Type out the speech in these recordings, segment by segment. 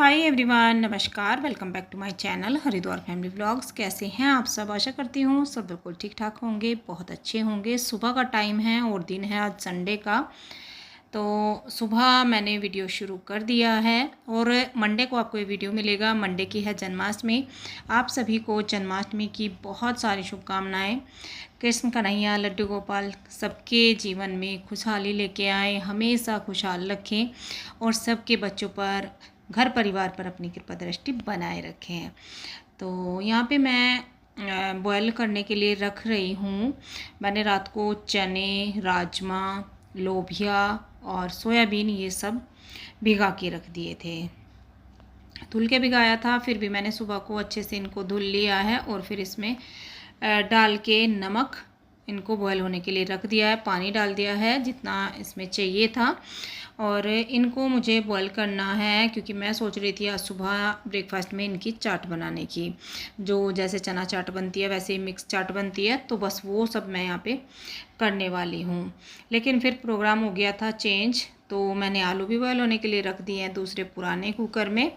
हाय everyone, नमस्कार। Welcome back to my channel Haridwar family vlogs. कैसे हैं आप सब? आशा करती हूँ सब बिल्कुल ठीक ठाक होंगे, बहुत अच्छे होंगे। सुबह का टाइम है और दिन है आज संडे का। तो सुबह मैंने वीडियो शुरू कर दिया है और मंडे को आपको ये वीडियो मिलेगा। मंडे की है जन्माष्टमी। आप सभी को जन्माष्टमी की बहुत सारी शुभकामनाएं। कृष्ण कन्हैया लड्डू गोपाल सबके जीवन में खुशहाली लेके आए, हमेशा खुशहाल रखें और सबके बच्चों पर, घर परिवार पर अपनी कृपा दृष्टि बनाए रखें। तो यहाँ पे मैं बॉयल करने के लिए रख रही हूँ। मैंने रात को चने, राजमा, लोबिया और सोयाबीन ये सब भिगा के रख दिए थे। धुल के भिगाया था, फिर भी मैंने सुबह को अच्छे से इनको धुल लिया है और फिर इसमें डाल के नमक इनको बॉयल होने के लिए रख दिया है। पानी डाल दिया है जितना इसमें चाहिए था और इनको मुझे बॉईल करना है क्योंकि मैं सोच रही थी आज सुबह ब्रेकफास्ट में इनकी चाट बनाने की। जो जैसे चना चाट बनती है वैसे ही मिक्स चाट बनती है, तो बस वो सब मैं यहाँ पे करने वाली हूँ। लेकिन फिर प्रोग्राम हो गया था चेंज, तो मैंने आलू भी बॉयल होने के लिए रख दिए हैं दूसरे पुराने कुकर में।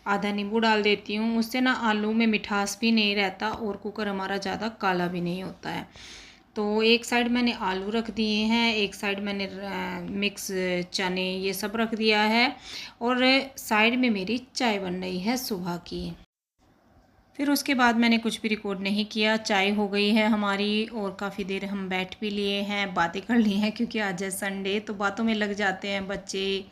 आधा नींबू डाल देती हूँ, उससे ना आलू में मिठास भी नहीं रहता और कुकर हमारा ज़्यादा काला भी नहीं होता है। तो एक साइड मैंने आलू रख दिए हैं, एक साइड मैंने मिक्स चने ये सब रख दिया है और साइड में मेरी चाय बन रही है सुबह की। फिर उसके बाद मैंने कुछ भी रिकॉर्ड नहीं किया। चाय हो गई है हमारी और काफ़ी देर हम बैठ भी लिए हैं, बातें कर ली हैं क्योंकि आज है संडे, तो बातों में लग जाते हैं बच्चे,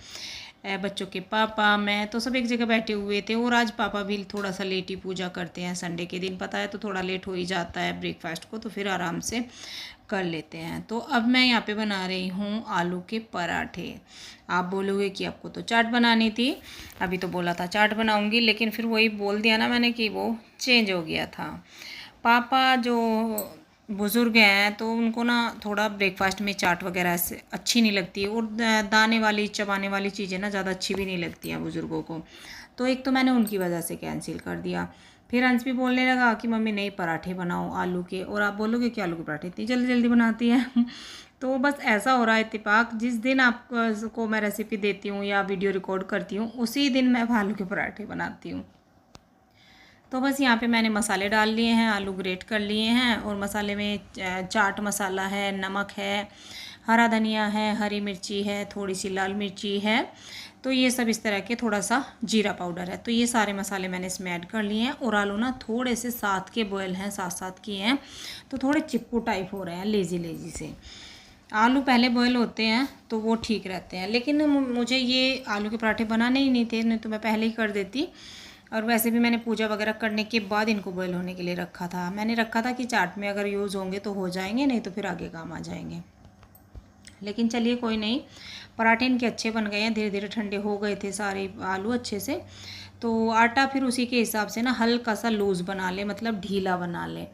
बच्चों के पापा, मैं, तो सब एक जगह बैठे हुए थे। और आज पापा भी थोड़ा सा लेट ही पूजा करते हैं संडे के दिन, पता है, तो थोड़ा लेट हो ही जाता है ब्रेकफास्ट को, तो फिर आराम से कर लेते हैं। तो अब मैं यहाँ पे बना रही हूँ आलू के पराठे। आप बोलोगे कि आपको तो चाट बनानी थी, अभी तो बोला था चाट बनाऊँगी, लेकिन फिर वही बोल दिया ना मैंने कि वो चेंज हो गया था। पापा जो बुज़ुर्ग हैं तो उनको ना थोड़ा ब्रेकफास्ट में चाट वगैरह से अच्छी नहीं लगती और दाने वाली चबाने वाली चीज़ें ना ज़्यादा अच्छी भी नहीं लगती हैं बुज़ुर्गों को। तो एक तो मैंने उनकी वजह से कैंसिल कर दिया। फिर अंश भी बोलने लगा कि मम्मी नए पराठे बनाओ आलू के, और आप बोलोगे कि आलू के पराठे इतनी जल्दी जल्दी बनाती है तो बस ऐसा हो रहा है इत्तेफाक, जिस दिन आपको मैं रेसिपी देती हूँ या वीडियो रिकॉर्ड करती हूँ उसी दिन मैं आलू के पराठे बनाती हूँ। तो बस यहाँ पे मैंने मसाले डाल लिए हैं, आलू ग्रेट कर लिए हैं और मसाले में चाट मसाला है, नमक है, हरा धनिया है, हरी मिर्ची है, थोड़ी सी लाल मिर्ची है, तो ये सब इस तरह के, थोड़ा सा जीरा पाउडर है। तो ये सारे मसाले मैंने इसमें ऐड कर लिए हैं और आलू ना थोड़े से साथ के बॉयल हैं, साथ साथ किए हैं, तो थोड़े चिपकू टाइप हो रहे हैं लेजी लेजी से। आलू पहले बॉयल होते हैं तो वो ठीक रहते हैं, लेकिन मुझे ये आलू के पराठे बनाने ही नहीं थे, नहीं तो मैं पहले ही कर देती। और वैसे भी मैंने पूजा वगैरह करने के बाद इनको बॉयल होने के लिए रखा था। मैंने रखा था कि चाट में अगर यूज़ होंगे तो हो जाएंगे, नहीं तो फिर आगे काम आ जाएंगे। लेकिन चलिए कोई नहीं, पराठे इनके अच्छे बन गए हैं, धीरे धीरे ठंडे हो गए थे सारे आलू अच्छे से। तो आटा फिर उसी के हिसाब से ना हल्का सा लूज़ बना ले, मतलब ढीला बना ले,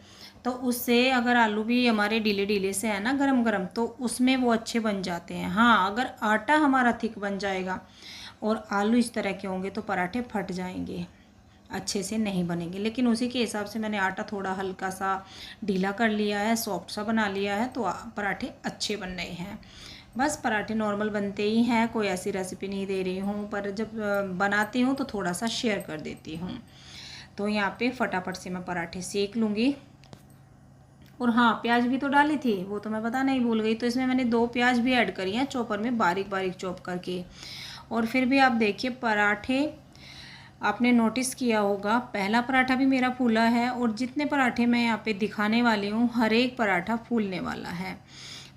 तो उससे अगर आलू भी हमारे ढीले ढीले से है ना गरम गरम, तो उसमें वो अच्छे बन जाते हैं। हाँ, अगर आटा हमारा थिक बन जाएगा और आलू इस तरह के होंगे तो पराठे फट जाएंगे, अच्छे से नहीं बनेंगे। लेकिन उसी के हिसाब से मैंने आटा थोड़ा हल्का सा ढीला कर लिया है, सॉफ्ट सा बना लिया है, तो पराठे अच्छे बन रहे हैं। बस पराठे नॉर्मल बनते ही हैं, कोई ऐसी रेसिपी नहीं दे रही हूँ, पर जब बनाती हूँ तो थोड़ा सा शेयर कर देती हूँ। तो यहाँ पे फटाफट से मैं पराठे सेक लूँगी। और हाँ, प्याज भी तो डाली थी, वो तो मैं बताना ही भूल गई। तो इसमें मैंने 2 प्याज भी ऐड करी हैं चॉपर में, बारीक बारीक चॉप करके। और फिर भी आप देखिए पराठे, आपने नोटिस किया होगा पहला पराठा भी मेरा फूला है और जितने पराठे मैं यहाँ पे दिखाने वाली हूँ हर एक पराठा फूलने वाला है।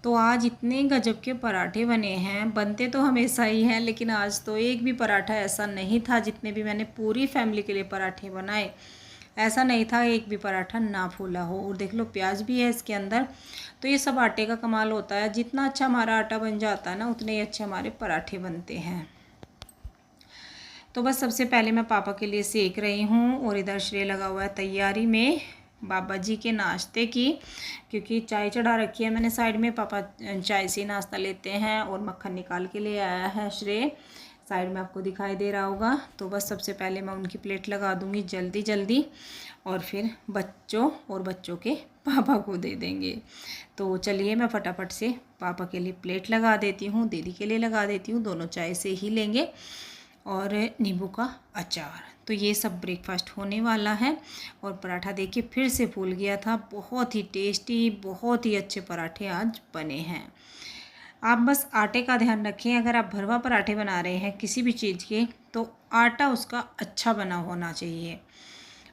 तो आज इतने गजब के पराठे बने हैं, बनते तो हमेशा ही हैं, लेकिन आज तो एक भी पराठा ऐसा नहीं था, जितने भी मैंने पूरी फैमिली के लिए पराठे बनाए ऐसा नहीं था एक भी पराठा ना फूला हो। और देख लो प्याज भी है इसके अंदर। तो ये सब आटे का कमाल होता है, जितना अच्छा हमारा आटा बन जाता है ना उतने ही अच्छे हमारे पराठे बनते हैं। तो बस सबसे पहले मैं पापा के लिए सेक रही हूँ और इधर श्रेय लगा हुआ है तैयारी में बाबा जी के नाश्ते की, क्योंकि चाय चढ़ा रखी है मैंने साइड में। पापा चाय से नाश्ता लेते हैं और मक्खन निकाल के ले आया है श्रेय, साइड में आपको दिखाई दे रहा होगा। तो बस सबसे पहले मैं उनकी प्लेट लगा दूँगी जल्दी जल्दी और फिर बच्चों और बच्चों के पापा को दे देंगे। तो चलिए मैं फटाफट से पापा के लिए प्लेट लगा देती हूँ, दीदी के लिए लगा देती हूँ, दोनों चाय से ही लेंगे। और नींबू का अचार। तो ये सब ब्रेकफास्ट होने वाला है। और पराठा देखिए फिर से फूल गया था। बहुत ही टेस्टी, बहुत ही अच्छे पराठे आज बने हैं। आप बस आटे का ध्यान रखें, अगर आप भरवा पराठे बना रहे हैं किसी भी चीज़ के तो आटा उसका अच्छा बना होना चाहिए।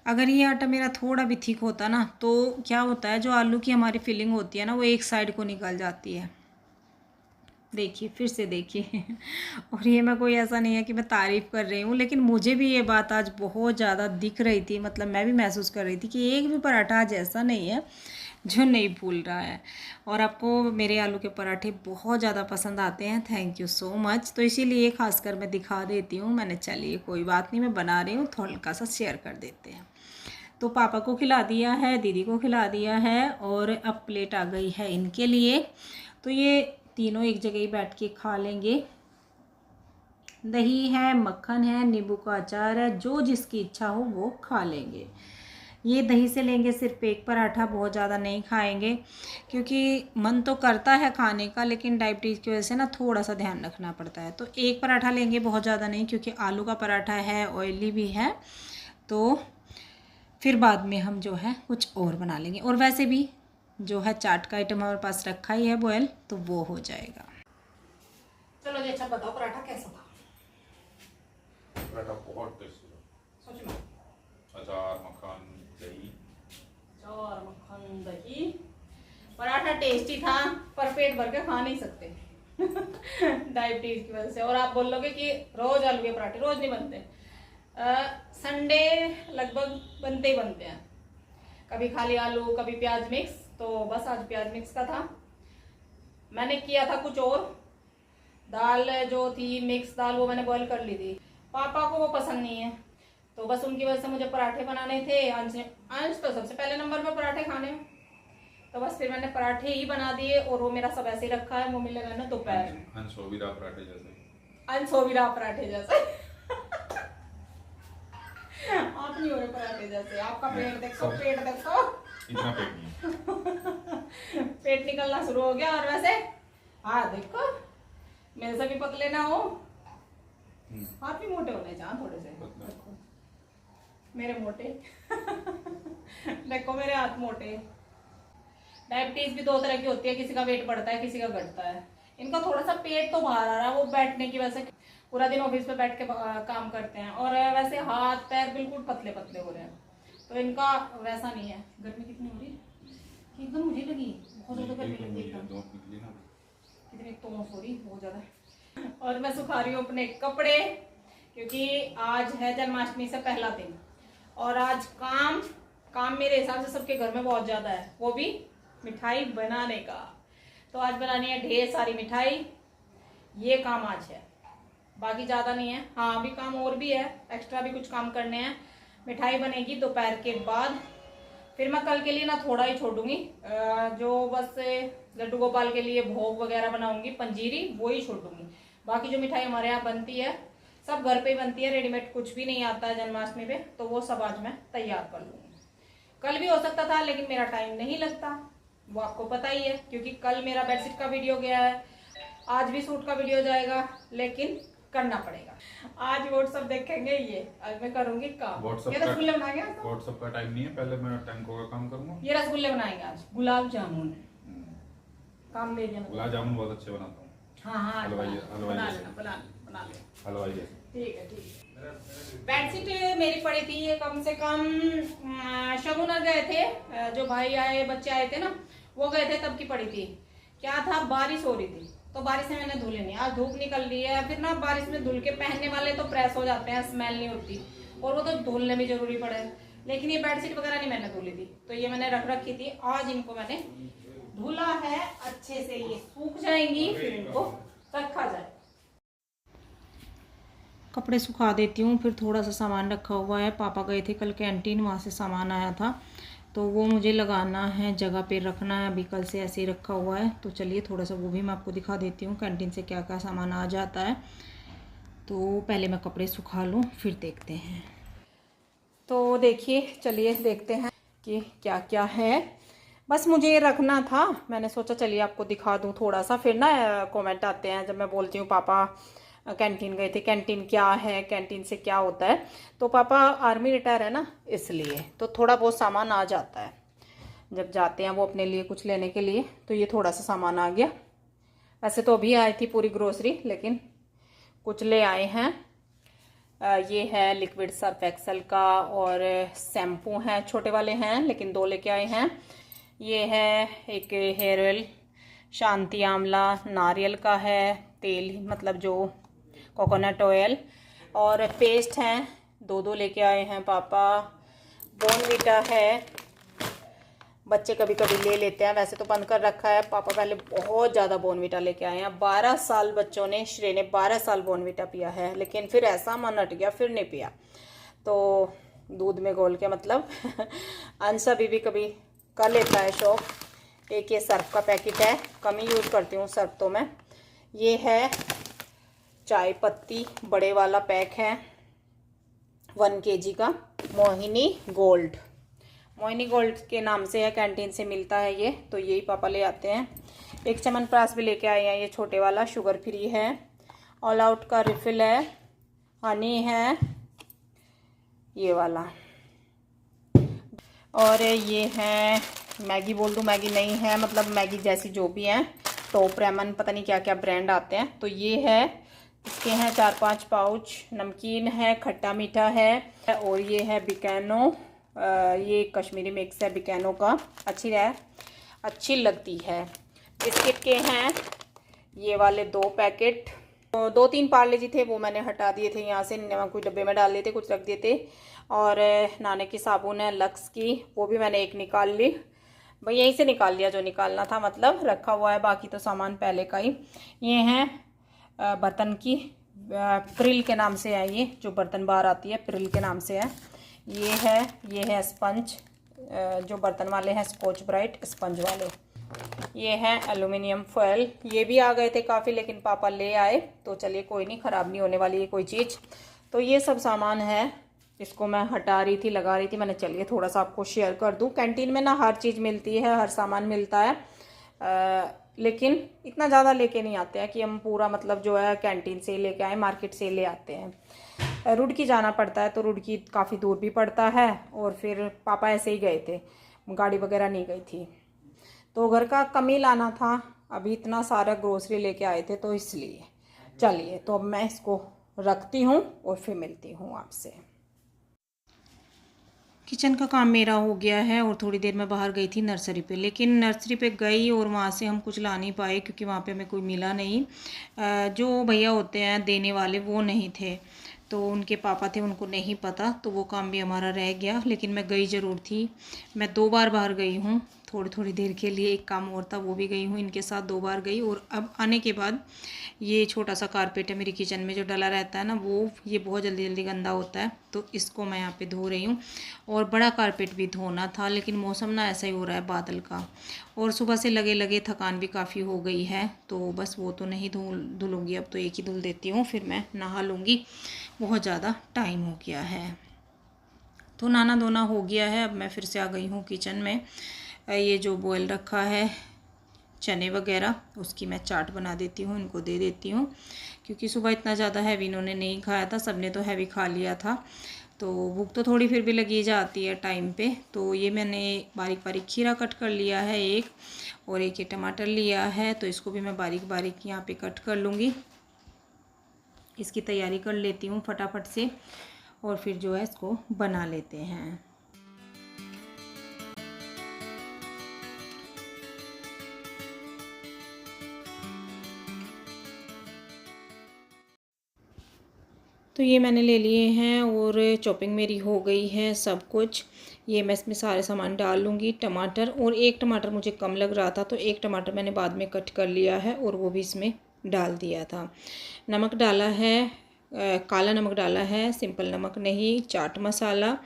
अगर ये आटा मेरा थोड़ा भी थिक होता ना तो क्या होता है, जो आलू की हमारी फिलिंग होती है ना वो एक साइड को निकल जाती है। देखिए फिर से देखिए और ये मैं कोई ऐसा नहीं है कि मैं तारीफ़ कर रही हूँ, लेकिन मुझे भी ये बात आज बहुत ज़्यादा दिख रही थी। मतलब मैं भी महसूस कर रही थी कि एक भी पराठा आज ऐसा नहीं है जो नहीं फूल रहा है। और आपको मेरे आलू के पराठे बहुत ज़्यादा पसंद आते हैं। Thank you so much. तो इसीलिए खासकर मैं दिखा देती हूँ। मैंने चलिए कोई बात नहीं, मैं बना रही हूँ, थोड़ा सा शेयर कर देते हैं। तो पापा को खिला दिया है, दीदी को खिला दिया है और अब प्लेट आ गई है इनके लिए। तो ये तीनों एक जगह ही बैठ के खा लेंगे। दही है, मक्खन है, नींबू का अचार है, जो जिसकी इच्छा हो वो खा लेंगे। ये दही से लेंगे सिर्फ एक पराठा, बहुत ज़्यादा नहीं खाएंगे क्योंकि मन तो करता है खाने का, लेकिन डायबिटीज़ की वजह से ना थोड़ा सा ध्यान रखना पड़ता है। तो एक पराठा लेंगे, बहुत ज़्यादा नहीं, क्योंकि आलू का पराठा है, ऑयली भी है। तो फिर बाद में हम जो है कुछ और बना लेंगे। और वैसे भी जो है चाट का आइटम हमारे पास रखा ही है बॉयल, तो वो हो जाएगा। चलो जी, अच्छा बताओ पराठा कैसा था? पराठा बहुत टेस्टी था। सच में? अचार, मक्खन, दही। अचार, मक्खन, दही। पराठा टेस्टी था पर पेट भर के खा नहीं सकते डायबिटीज की वजह से। और आप बोल लोगे कि रोज आलू के पराठे, रोज नहीं बनते। संडे लगभग बनते ही बनते हैं। कभी खाली आलू, कभी प्याज मिक्स। तो बस आज प्याज मिक्स का था। मैंने किया था कुछ और, दाल जो थी मिक्स दाल वो मैंने बॉईल कर ली थी। पापा को वो पसंद नहीं है, तो बस उनकी वजह से मुझे पराठे बनाने थे। अंश तो सबसे पहले नंबर पे पराठे खाने में, तो बस फिर मैंने पराठे ही बना दिए। और वो मेरा सब ऐसे ही रखा है, वो मिलेगा ना दोपहर में। अनसोवीरा पराठे जैसे। अनसोवीरा पराठे जैसे आप नहीं हो रहे पराठे जैसे। आपका पेट देखो, पेट देखो, इतना पेट नहीं। पेट निकलना शुरू हो गया। और वैसे हाँ देखो, मेरे से भी पतले ना हो, आप भी मोटे होने चाहिए थोड़े से। देखो मेरे मोटे देखो मेरे हाथ मोटे। डायबिटीज भी दो तरह की होती है, किसी का वेट बढ़ता है, किसी का घटता है। इनका थोड़ा सा पेट तो बाहर आ रहा है, वो बैठने की वजह से पूरा दिन ऑफिस पे बैठ के काम करते हैं। और वैसे हाथ पैर बिल्कुल पतले पतले हो रहे हैं, तो इनका वैसा नहीं है। गर्मी कितनी हो रही है कि एकदम मुझे लगी बहुत ज्यादा गर्मी लगी एकदम। कितनी तोस हो रही, बहुत ज्यादा। और मैं सुखा रही हूँ अपने कपड़े, क्योंकि आज है जन्माष्टमी से पहला दिन। और आज काम मेरे हिसाब से सबके घर में बहुत ज्यादा है, वो भी मिठाई बनाने का। तो आज बनानी है ढेर सारी मिठाई, ये काम आज है, बाकी ज़्यादा नहीं है। हाँ अभी काम और भी है, एक्स्ट्रा भी कुछ काम करने हैं। मिठाई बनेगी दोपहर के बाद। फिर मैं कल के लिए ना थोड़ा ही छोड़ूंगी, जो बस लड्डू गोपाल के लिए भोग वगैरह बनाऊंगी, पंजीरी, वो ही छोड़ूंगी। बाकी जो मिठाई हमारे यहाँ बनती है सब घर पे ही बनती है, रेडीमेड कुछ भी नहीं आता है जन्माष्टमी पे, तो वो सब आज मैं तैयार कर लूँगी। कल भी हो सकता था लेकिन मेरा टाइम नहीं लगता, वो आपको पता ही है, क्योंकि कल मेरा बेडशीट का वीडियो गया है, आज भी सूट का वीडियो जाएगा, लेकिन करना पड़ेगा। आज व्हाट्सएप देखेंगे, ये आज मैं करूंगी काम। ये रसगुल्ले बनाएंगे। व्हाट्सएप का टाइम नहीं है, पहले मैं टैंको का काम करूंगा। ये रसगुल्ले बनाएंगे आज, गुलाब जामुन। काम ले गया। गुलाब जामुन बहुत अच्छे बनाता हूँ। हाँ हलवाई बना ले। हलवाई जैसे। ठीक है। बेडशीट मेरी पड़ी थी ये कम से कम, शगुनर गए थे, जो भाई आए, बच्चे आए थे ना, वो गए थे तब की पड़ी थी। क्या था, बारिश हो रही थी, तो बारिश में मैंने धुले नहीं। आज धूप निकल रही है, फिर ना बारिश में धुल के पहनने वाले तो प्रेस हो जाते हैं, स्मेल नहीं होती, और वो तो धुलने भी जरूरी पड़े। लेकिन ये बेडशीट वगैरह नहीं मैंने धुली थी, तो ये मैंने रख रखी थी। आज इनको मैंने धुला है अच्छे से, ये सूख जाएंगी, फिर इनको रखा जाए। कपड़े सुखा देती हूँ, फिर थोड़ा सा सामान रखा हुआ है। पापा गए थे कल कैंटीन, वहाँ से सामान आया था, तो वो मुझे लगाना है, जगह पे रखना है। अभी कल से ऐसे ही रखा हुआ है, तो चलिए थोड़ा सा वो भी मैं आपको दिखा देती हूँ कैंटीन से क्या क्या सामान आ जाता है। तो पहले मैं कपड़े सुखा लूँ, फिर देखते हैं। तो देखिए, चलिए देखते हैं कि क्या क्या है। बस मुझे ये रखना था, मैंने सोचा चलिए आपको दिखा दूँ थोड़ा सा। फिर ना कमेंट आते हैं जब मैं बोलती हूँ पापा कैंटीन गए थे। कैंटीन क्या है, कैंटीन से क्या होता है, तो पापा आर्मी रिटायर है ना, इसलिए तो थोड़ा बहुत सामान आ जाता है जब जाते हैं वो अपने लिए कुछ लेने के लिए। तो ये थोड़ा सा सामान आ गया। वैसे तो अभी आई थी पूरी ग्रोसरी, लेकिन कुछ ले आए हैं। ये है लिक्विड सर्फ एक्सेल का, और शैम्पू हैं, छोटे वाले हैं लेकिन 2 लेके आए हैं। ये है एक हेयर ऑयल शांति आंवला नारियल का है, तेल मतलब जो कोकोनट ऑयल, और पेस्ट हैं 2 लेके आए हैं पापा। बॉर्नवीटा है, बच्चे कभी कभी ले लेते हैं, वैसे तो बंद कर रखा है। पापा पहले बहुत ज़्यादा बॉर्नवीटा लेके आए हैं। 12 साल बच्चों ने, श्रेय ने 12 साल बॉर्नवीटा पिया है, लेकिन फिर ऐसा मन हट गया, फिर नहीं पिया। तो दूध में घोल के मतलब अंश अभी भी कभी कर लेता है शौक। एक ये सर्फ का पैकेट है, कम ही यूज़ करती हूँ सर्फ तो मैं। ये है चाय पत्ती, बड़े वाला पैक है 1 kg का, मोहिनी गोल्ड। मोहिनी गोल्ड के नाम से है, कैंटीन से मिलता है ये, तो यही पापा ले आते हैं। एक च्यवनप्राश भी लेके आए हैं, ये छोटे वाला, शुगर फ्री है। ऑल आउट का रिफिल है, हनी है ये वाला, और ये है मैगी बोल दूँ, मैगी नहीं है, मतलब मैगी जैसी जो भी है, टॉप रेमन पता नहीं क्या क्या ब्रांड आते हैं। तो ये है, इसके हैं 4-5 पाउच। नमकीन है, खट्टा मीठा है, और ये है बिकानो, ये कश्मीरी मिक्स है बिकानो का, अच्छी लगती है। बिस्किट के हैं ये वाले 2 पैकेट। तो 2-3 पार्ले जी थे, वो मैंने हटा दिए थे यहाँ से, कुछ डब्बे में डाल दिए थे, कुछ रख दिए थे। और नहाने की साबुन है लक्स की, वो भी मैंने एक निकाल ली, भाई यहीं से निकाल लिया जो निकालना था, मतलब रखा हुआ है, बाकी तो सामान पहले का ही। ये हैं बर्तन की, प्रिल के नाम से है, ये जो बर्तन बाहर आती है प्रिल के नाम से है। ये है स्पंज, जो बर्तन वाले हैं स्कॉच ब्राइट स्पंज वाले। ये है एल्युमिनियम फॉयल, ये भी आ गए थे काफ़ी, लेकिन पापा ले आए, तो चलिए कोई नहीं, ख़राब नहीं होने वाली है कोई चीज़। तो ये सब सामान है, इसको मैं हटा रही थी, लगा रही थी, मैंने चलिए थोड़ा सा आपको शेयर कर दूं। कैंटीन में ना हर चीज़ मिलती है, हर सामान मिलता है, लेकिन इतना ज़्यादा लेके नहीं आते हैं कि हम पूरा मतलब जो है कैंटीन से लेके आए, मार्केट से ले आते हैं। रुड़की जाना पड़ता है, तो रुड़की काफ़ी दूर भी पड़ता है, और फिर पापा ऐसे ही गए थे, गाड़ी वगैरह नहीं गई थी, तो घर का कम ही लाना था। अभी इतना सारा ग्रोसरी लेके आए थे, तो इसलिए चलिए, तो अब मैं इसको रखती हूँ और फिर मिलती हूँ आपसे। किचन का काम मेरा हो गया है, और थोड़ी देर मैं बाहर गई थी नर्सरी पे, लेकिन नर्सरी पे गई और वहाँ से हम कुछ ला नहीं पाए, क्योंकि वहाँ पे हमें कोई मिला नहीं। जो भैया होते हैं देने वाले वो नहीं थे, तो उनके पापा थे, उनको नहीं पता, तो वो काम भी हमारा रह गया। लेकिन मैं गई ज़रूर थी, मैं 2 बार बाहर गई हूँ, थोड़ी देर के लिए, एक काम और था वो भी गई हूँ, इनके साथ 2 बार गई। और अब आने के बाद ये छोटा सा कारपेट है मेरी किचन में जो डला रहता है ना, वो ये बहुत जल्दी गंदा होता है, तो इसको मैं यहाँ पे धो रही हूँ। और बड़ा कारपेट भी धोना था, लेकिन मौसम ना ऐसा ही हो रहा है बादल का, और सुबह से लगे थकान भी काफ़ी हो गई है, तो बस वो तो नहीं धुलूँगी, अब तो एक ही धुल देती हूँ, फिर मैं नहा लूँगी, बहुत ज़्यादा टाइम हो गया है। तो नहाना धोना हो गया है, अब मैं फिर से आ गई हूँ किचन में। ये जो बॉयल रखा है चने वगैरह, उसकी मैं चाट बना देती हूँ, इनको दे देती हूँ, क्योंकि सुबह इतना ज़्यादा हैवी इन्होंने नहीं खाया था, सबने तो हैवी खा लिया था, तो भूख तो थोड़ी फिर भी लगी जाती है टाइम पे। तो ये मैंने बारीक खीरा कट कर लिया है एक, और एक ये टमाटर लिया है, तो इसको भी मैं बारीक यहाँ पे कट कर लूँगी। इसकी तैयारी कर लेती हूँ फटाफट से, और फिर जो है इसको बना लेते हैं। तो ये मैंने ले लिए हैं, और चॉपिंग मेरी हो गई है सब कुछ। ये मैं इसमें सारे सामान डाल लूँगी। टमाटर, और एक टमाटर मुझे कम लग रहा था, तो एक टमाटर मैंने बाद में कट कर लिया है, और वो भी इसमें डाल दिया था। नमक डाला है, काला नमक डाला है, सिंपल नमक नहीं, चाट मसाला,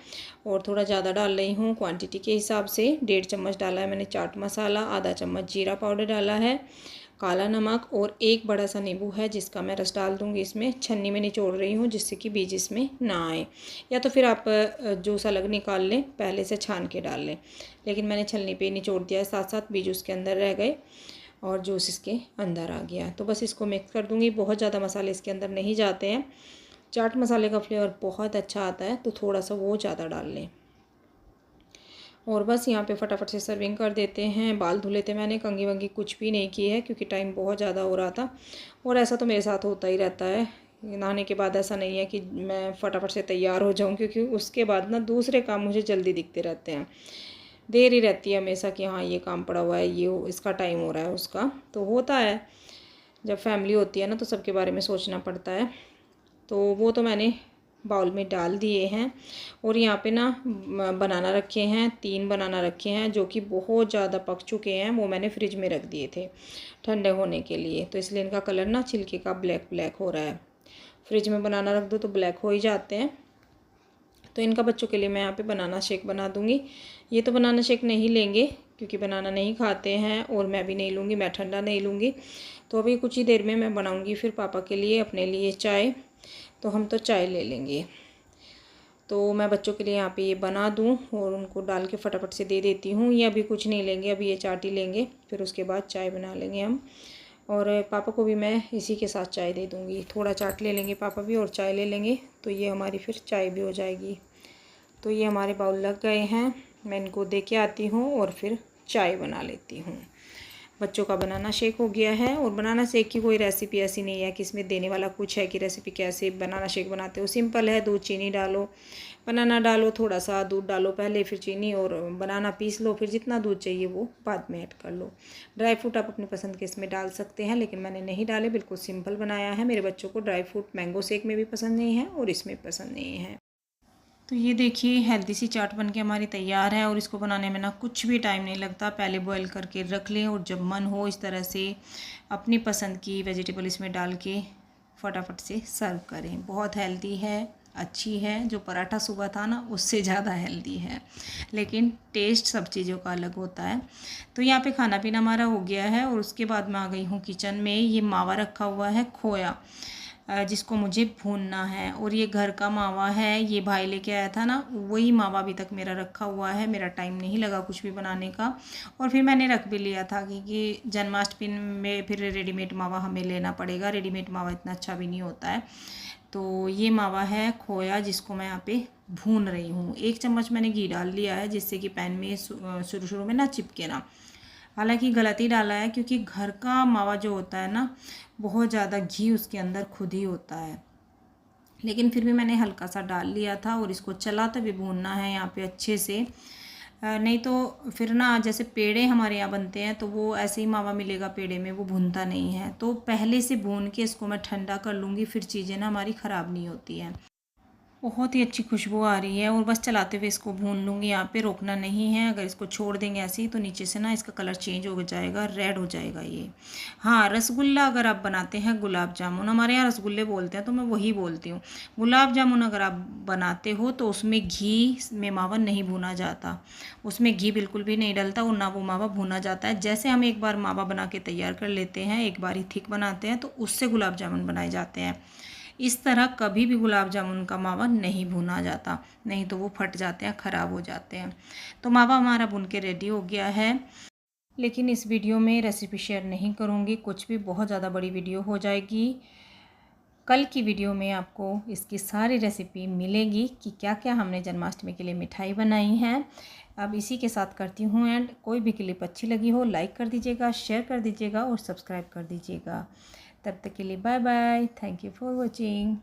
और थोड़ा ज़्यादा डाल रही हूँ क्वांटिटी के हिसाब से, 1.5 चम्मच डाला है मैंने चाट मसाला, आधा चम्मच जीरा पाउडर डाला है, काला नमक, और एक बड़ा सा नींबू है जिसका मैं रस डाल दूँगी इसमें। छन्नी में निचोड़ रही हूँ जिससे कि बीज इसमें ना आए, या तो फिर आप जूस अलग निकाल लें, पहले से छान के डाल लें, लेकिन मैंने छलनी पे निचोड़ दिया है, साथ बीज उसके अंदर रह गए। और जूस इसके अंदर आ गया। तो बस इसको मिक्स कर दूँगी। बहुत ज़्यादा मसाले इसके अंदर नहीं जाते हैं। चाट मसाले का फ्लेवर बहुत अच्छा आता है, तो थोड़ा सा वो ज़्यादा डाल लें। और बस यहाँ पे फटाफट से सर्विंग कर देते हैं। बाल धुले थे मैंने, कंघी वंगी कुछ भी नहीं की है क्योंकि टाइम बहुत ज़्यादा हो रहा था। और ऐसा तो मेरे साथ होता ही रहता है, नहाने के बाद ऐसा नहीं है कि मैं फटाफट से तैयार हो जाऊँ, क्योंकि उसके बाद ना दूसरे काम मुझे जल्दी दिखते रहते हैं। देर ही रहती है हमेशा कि हाँ ये काम पड़ा हुआ है, ये इसका टाइम हो रहा है, उसका तो होता है। जब फैमिली होती है ना तो सबके बारे में सोचना पड़ता है। तो वो तो मैंने बाउल में डाल दिए हैं। और यहाँ पे ना बनाना रखे हैं, 3 बनाना रखे हैं जो कि बहुत ज़्यादा पक चुके हैं। वो मैंने फ्रिज में रख दिए थे ठंडे होने के लिए, तो इसलिए इनका कलर ना छिलके का ब्लैक ब्लैक हो रहा है। फ्रिज में बनाना रख दो तो ब्लैक हो ही जाते हैं। तो इनका बच्चों के लिए मैं यहाँ पे बनाना शेक बना दूँगी। ये तो बनाना शेक नहीं लेंगे क्योंकि बनाना नहीं खाते हैं, और मैं भी नहीं लूँगी, मैं ठंडा नहीं लूँगी। तो अभी कुछ ही देर में मैं बनाऊँगी फिर पापा के लिए, अपने लिए चाय। तो हम तो चाय ले लेंगे। तो मैं बच्चों के लिए यहाँ पे ये बना दूँ और उनको डाल के फटाफट से दे देती हूँ। ये अभी कुछ नहीं लेंगे, अभी ये चाट ही लेंगे, फिर उसके बाद चाय बना लेंगे हम। और पापा को भी मैं इसी के साथ चाय दे दूँगी। थोड़ा चाट ले लेंगे पापा भी और चाय ले लेंगे, तो ये हमारी फिर चाय भी हो जाएगी। तो ये हमारे बाउल लग गए हैं, मैं इनको दे के आती हूँ और फिर चाय बना लेती हूँ। बच्चों का बनाना शेक हो गया है। और बनाना शेक की कोई रेसिपी ऐसी नहीं है कि इसमें देने वाला कुछ है कि रेसिपी कैसे बनाना शेक बनाते हो। सिंपल है, दूध चीनी डालो, बनाना डालो, थोड़ा सा दूध डालो पहले, फिर चीनी और बनाना पीस लो, फिर जितना दूध चाहिए वो बाद में ऐड कर लो। ड्राई फ्रूट आप अपनी पसंद के इसमें डाल सकते हैं, लेकिन मैंने नहीं डाले, बिल्कुल सिंपल बनाया है। मेरे बच्चों को ड्राई फ्रूट मैंगो शेक में भी पसंद नहीं है और इसमें पसंद नहीं है। तो ये देखिए हेल्दी सी चाट बन के हमारी तैयार है। और इसको बनाने में ना कुछ भी टाइम नहीं लगता, पहले बॉईल करके रख लें और जब मन हो इस तरह से अपनी पसंद की वेजिटेबल इसमें डाल के फटाफट से सर्व करें। बहुत हेल्दी है, अच्छी है। जो पराठा सुबह था ना उससे ज़्यादा हेल्दी है, लेकिन टेस्ट सब चीज़ों का अलग होता है। तो यहाँ पे खाना पीना हमारा हो गया है और उसके बाद मैं आ गई हूँ किचन में। ये मावा रखा हुआ है खोया, जिसको मुझे भूनना है। और ये घर का मावा है, ये भाई लेके आया था ना, वही मावा अभी तक मेरा रखा हुआ है। मेरा टाइम नहीं लगा कुछ भी बनाने का, और फिर मैंने रख भी लिया था क्योंकि जन्माष्टमी में फिर रेडीमेड मावा हमें लेना पड़ेगा। रेडीमेड मावा इतना अच्छा भी नहीं होता है। तो ये मावा है खोया, जिसको मैं यहाँ पे भून रही हूँ। 1 चम्मच मैंने घी डाल लिया है, जिससे कि पैन में शुरू शुरू में ना चिपके ना। हालांकि गलत ही डाला है क्योंकि घर का मावा जो होता है ना, बहुत ज़्यादा घी उसके अंदर खुद ही होता है, लेकिन फिर भी मैंने हल्का सा डाल लिया था। और इसको चलाते भी भूनना है यहाँ पे अच्छे से, नहीं तो फिर ना जैसे पेड़े हमारे यहाँ बनते हैं तो वो ऐसे ही मावा मिलेगा पेड़े में, वो भूनता नहीं है। तो पहले से भून के इसको मैं ठंडा कर लूँगी, फिर चीज़ें ना हमारी ख़राब नहीं होती हैं। बहुत ही अच्छी खुशबू आ रही है। और बस चलाते हुए इसको भून लूँगी, यहाँ पे रोकना नहीं है। अगर इसको छोड़ देंगे ऐसे ही तो नीचे से ना इसका कलर चेंज हो जाएगा, रेड हो जाएगा ये। हाँ, रसगुल्ला अगर आप बनाते हैं, गुलाब जामुन, हमारे यहाँ रसगुल्ले बोलते हैं तो मैं वही बोलती हूँ। गुलाब जामुन अगर आप बनाते हो तो उसमें घी में मावा नहीं भुना जाता, उसमें घी बिल्कुल भी नहीं डलता और ना वो मावा भुना जाता है। जैसे हम एक बार मावा बना के तैयार कर लेते हैं, एक बार ही थिक बनाते हैं, तो उससे गुलाब जामुन बनाए जाते हैं। इस तरह कभी भी गुलाब जामुन का मावा नहीं भुना जाता, नहीं तो वो फट जाते हैं, ख़राब हो जाते हैं। तो मावा हमारा भुन के रेडी हो गया है। लेकिन इस वीडियो में रेसिपी शेयर नहीं करूँगी, कुछ भी, बहुत ज़्यादा बड़ी वीडियो हो जाएगी। कल की वीडियो में आपको इसकी सारी रेसिपी मिलेगी कि क्या क्या हमने जन्माष्टमी के लिए मिठाई बनाई है। अब इसी के साथ करती हूँ एंड। कोई भी क्लिप अच्छी लगी हो लाइक कर दीजिएगा, शेयर कर दीजिएगा और सब्सक्राइब कर दीजिएगा। तब तक के लिए bye bye, thank you for watching.